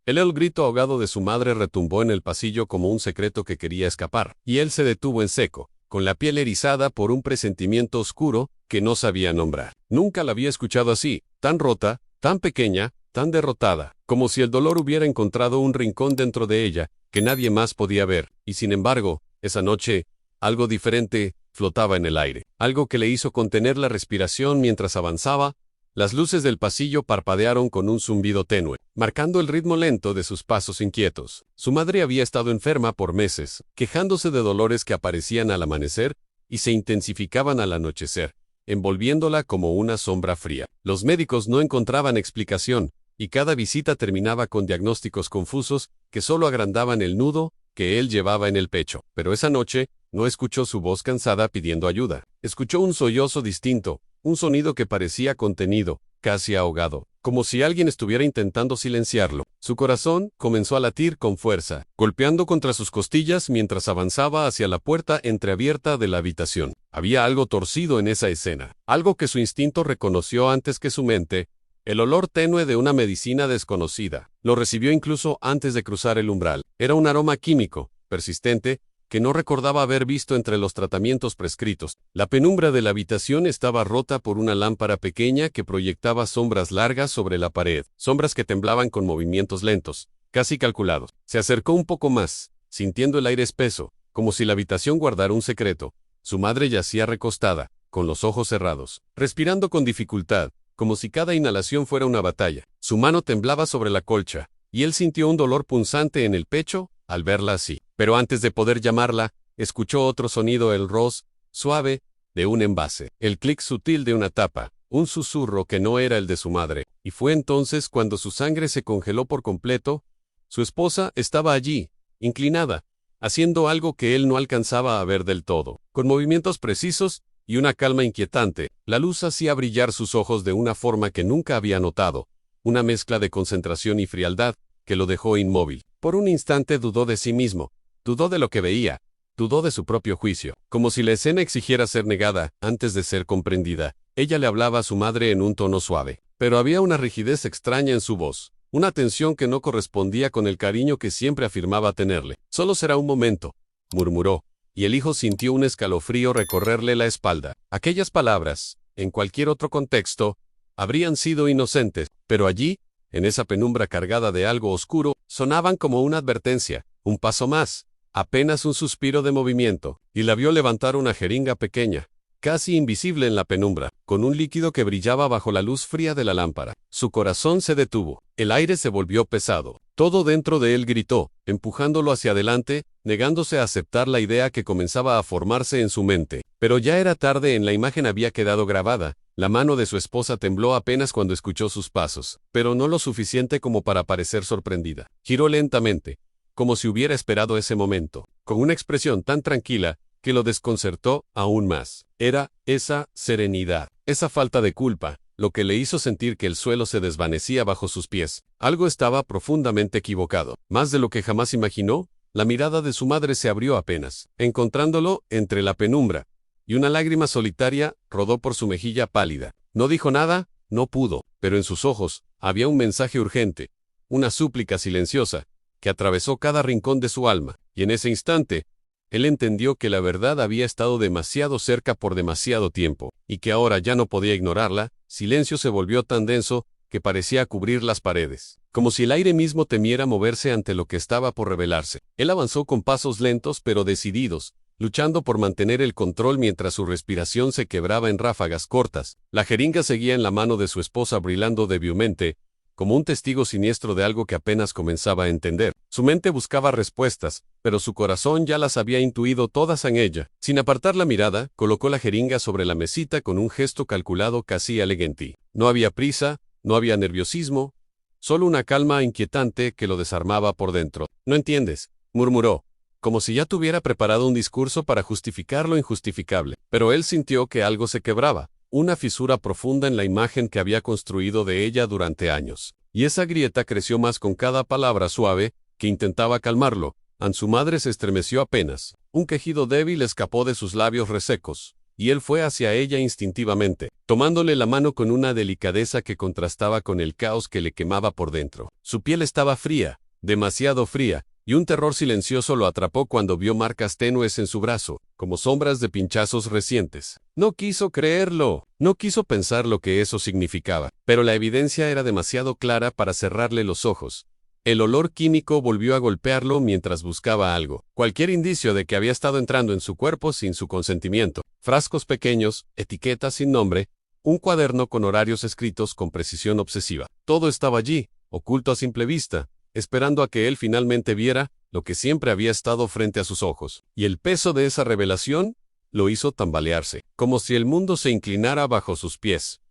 El grito ahogado de su madre retumbó en el pasillo como un secreto que quería escapar, y él se detuvo en seco, con la piel erizada por un presentimiento oscuro que no sabía nombrar. Nunca la había escuchado así, tan rota, tan pequeña, tan derrotada, como si el dolor hubiera encontrado un rincón dentro de ella que nadie más podía ver, y sin embargo, esa noche, algo diferente flotaba en el aire, algo que le hizo contener la respiración mientras avanzaba. Las luces del pasillo parpadearon con un zumbido tenue, marcando el ritmo lento de sus pasos inquietos. Su madre había estado enferma por meses, quejándose de dolores que aparecían al amanecer y se intensificaban al anochecer, envolviéndola como una sombra fría. Los médicos no encontraban explicación, y cada visita terminaba con diagnósticos confusos que solo agrandaban el nudo que él llevaba en el pecho. Pero esa noche, no escuchó su voz cansada pidiendo ayuda. Escuchó un sollozo distinto, un sonido que parecía contenido, casi ahogado, como si alguien estuviera intentando silenciarlo. Su corazón comenzó a latir con fuerza, golpeando contra sus costillas mientras avanzaba hacia la puerta entreabierta de la habitación. Había algo torcido en esa escena, algo que su instinto reconoció antes que su mente. El olor tenue de una medicina desconocida. Lo recibió incluso antes de cruzar el umbral. Era un aroma químico, persistente, que no recordaba haber visto entre los tratamientos prescritos. La penumbra de la habitación estaba rota por una lámpara pequeña que proyectaba sombras largas sobre la pared, sombras que temblaban con movimientos lentos, casi calculados. Se acercó un poco más, sintiendo el aire espeso, como si la habitación guardara un secreto. Su madre yacía recostada, con los ojos cerrados, respirando con dificultad, como si cada inhalación fuera una batalla. Su mano temblaba sobre la colcha, y él sintió un dolor punzante en el pecho al verla así. Pero antes de poder llamarla, escuchó otro sonido, el ros, suave, de un envase, el clic sutil de una tapa, un susurro que no era el de su madre, y fue entonces cuando su sangre se congeló por completo. Su esposa estaba allí, inclinada, haciendo algo que él no alcanzaba a ver del todo. Con movimientos precisos y una calma inquietante, la luz hacía brillar sus ojos de una forma que nunca había notado, una mezcla de concentración y frialdad que lo dejó inmóvil. Por un instante dudó de sí mismo, dudó de lo que veía, dudó de su propio juicio, como si la escena exigiera ser negada antes de ser comprendida. Ella le hablaba a su madre en un tono suave, pero había una rigidez extraña en su voz, una tensión que no correspondía con el cariño que siempre afirmaba tenerle. Solo será un momento, murmuró, y el hijo sintió un escalofrío recorrerle la espalda. Aquellas palabras, en cualquier otro contexto, habrían sido inocentes, pero allí, en esa penumbra cargada de algo oscuro, sonaban como una advertencia. Un paso más, apenas un suspiro de movimiento, y la vio levantar una jeringa pequeña, casi invisible en la penumbra, con un líquido que brillaba bajo la luz fría de la lámpara. Su corazón se detuvo, el aire se volvió pesado. Todo dentro de él gritó, empujándolo hacia adelante, negándose a aceptar la idea que comenzaba a formarse en su mente. Pero ya era tarde, la imagen había quedado grabada. La mano de su esposa tembló apenas cuando escuchó sus pasos, pero no lo suficiente como para parecer sorprendida. Giró lentamente, como si hubiera esperado ese momento, con una expresión tan tranquila que lo desconcertó aún más. Era esa serenidad, esa falta de culpa, lo que le hizo sentir que el suelo se desvanecía bajo sus pies. Algo estaba profundamente equivocado. Más de lo que jamás imaginó, la mirada de su madre se abrió apenas, encontrándolo entre la penumbra, y una lágrima solitaria rodó por su mejilla pálida. No dijo nada, no pudo, pero en sus ojos había un mensaje urgente, una súplica silenciosa, que atravesó cada rincón de su alma, y en ese instante, él entendió que la verdad había estado demasiado cerca por demasiado tiempo, y que ahora ya no podía ignorarla. Silencio se volvió tan denso que parecía cubrir las paredes, como si el aire mismo temiera moverse ante lo que estaba por revelarse. Él avanzó con pasos lentos pero decididos, luchando por mantener el control mientras su respiración se quebraba en ráfagas cortas. La jeringa seguía en la mano de su esposa brillando débilmente, como un testigo siniestro de algo que apenas comenzaba a entender. Su mente buscaba respuestas, pero su corazón ya las había intuido todas en ella. Sin apartar la mirada, colocó la jeringa sobre la mesita con un gesto calculado, casi elegante. No había prisa, no había nerviosismo, solo una calma inquietante que lo desarmaba por dentro. «No entiendes», murmuró, como si ya tuviera preparado un discurso para justificar lo injustificable. Pero él sintió que algo se quebraba, una fisura profunda en la imagen que había construido de ella durante años. Y esa grieta creció más con cada palabra suave que intentaba calmarlo. Su madre se estremeció apenas. Un quejido débil escapó de sus labios resecos. y él fue hacia ella instintivamente, tomándole la mano con una delicadeza que contrastaba con el caos que le quemaba por dentro. Su piel estaba fría, demasiado fría, y un terror silencioso lo atrapó cuando vio marcas tenues en su brazo, como sombras de pinchazos recientes. No quiso creerlo, no quiso pensar lo que eso significaba, pero la evidencia era demasiado clara para cerrarle los ojos. El olor químico volvió a golpearlo mientras buscaba algo, cualquier indicio de que había estado entrando en su cuerpo sin su consentimiento. Frascos pequeños, etiquetas sin nombre, un cuaderno con horarios escritos con precisión obsesiva. Todo estaba allí, oculto a simple vista, esperando a que él finalmente viera lo que siempre había estado frente a sus ojos. Y el peso de esa revelación lo hizo tambalearse, como si el mundo se inclinara bajo sus pies.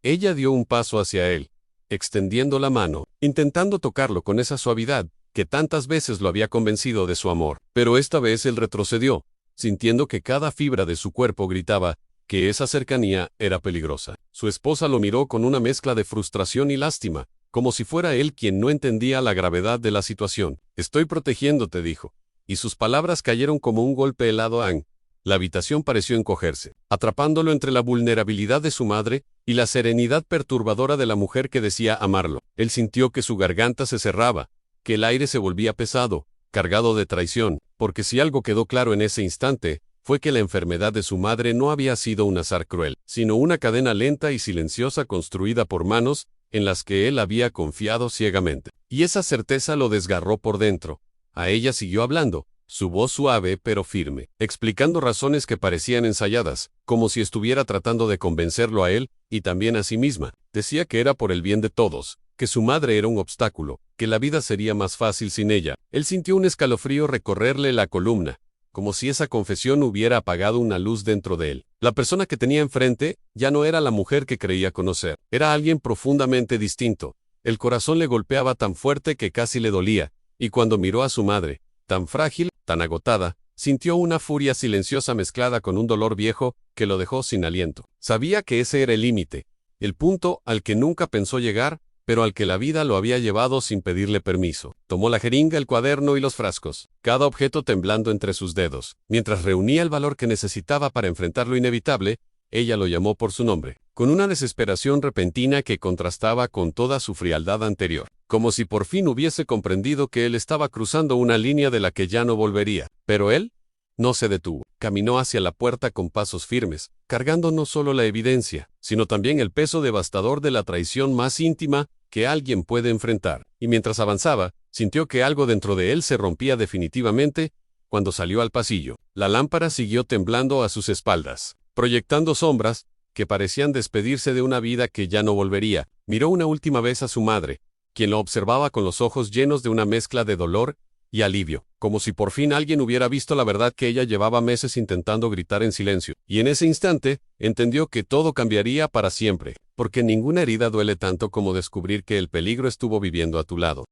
Ella dio un paso hacia él, extendiendo la mano, intentando tocarlo con esa suavidad que tantas veces lo había convencido de su amor. Pero esta vez él retrocedió, sintiendo que cada fibra de su cuerpo gritaba que esa cercanía era peligrosa. Su esposa lo miró con una mezcla de frustración y lástima, como si fuera él quien no entendía la gravedad de la situación. Estoy protegiéndote, dijo, y sus palabras cayeron como un golpe helado a Anne. La habitación pareció encogerse, atrapándolo entre la vulnerabilidad de su madre y la serenidad perturbadora de la mujer que decía amarlo. Él sintió que su garganta se cerraba, que el aire se volvía pesado, cargado de traición, porque si algo quedó claro en ese instante, fue que la enfermedad de su madre no había sido un azar cruel, sino una cadena lenta y silenciosa construida por manos en las que él había confiado ciegamente. Y esa certeza lo desgarró por dentro. A ella siguió hablando, su voz suave pero firme, explicando razones que parecían ensayadas, como si estuviera tratando de convencerlo a él y también a sí misma. Decía que era por el bien de todos, que su madre era un obstáculo, que la vida sería más fácil sin ella. Él sintió un escalofrío recorrerle la columna, como si esa confesión hubiera apagado una luz dentro de él. La persona que tenía enfrente ya no era la mujer que creía conocer, era alguien profundamente distinto. El corazón le golpeaba tan fuerte que casi le dolía, y cuando miró a su madre, tan frágil, tan agotada, sintió una furia silenciosa mezclada con un dolor viejo que lo dejó sin aliento. Sabía que ese era el límite, el punto al que nunca pensó llegar, pero al que la vida lo había llevado sin pedirle permiso. Tomó la jeringa, el cuaderno y los frascos, cada objeto temblando entre sus dedos. Mientras reunía el valor que necesitaba para enfrentar lo inevitable, ella lo llamó por su nombre, con una desesperación repentina que contrastaba con toda su frialdad anterior, como si por fin hubiese comprendido que él estaba cruzando una línea de la que ya no volvería. Pero él no se detuvo. Caminó hacia la puerta con pasos firmes, cargando no solo la evidencia, sino también el peso devastador de la traición más íntima que alguien puede enfrentar. Y mientras avanzaba, sintió que algo dentro de él se rompía definitivamente cuando salió al pasillo. La lámpara siguió temblando a sus espaldas, proyectando sombras que parecían despedirse de una vida que ya no volvería. Miró una última vez a su madre, quien lo observaba con los ojos llenos de una mezcla de dolor y alivio, como si por fin alguien hubiera visto la verdad que ella llevaba meses intentando gritar en silencio. Y en ese instante, entendió que todo cambiaría para siempre, porque ninguna herida duele tanto como descubrir que el peligro estuvo viviendo a tu lado.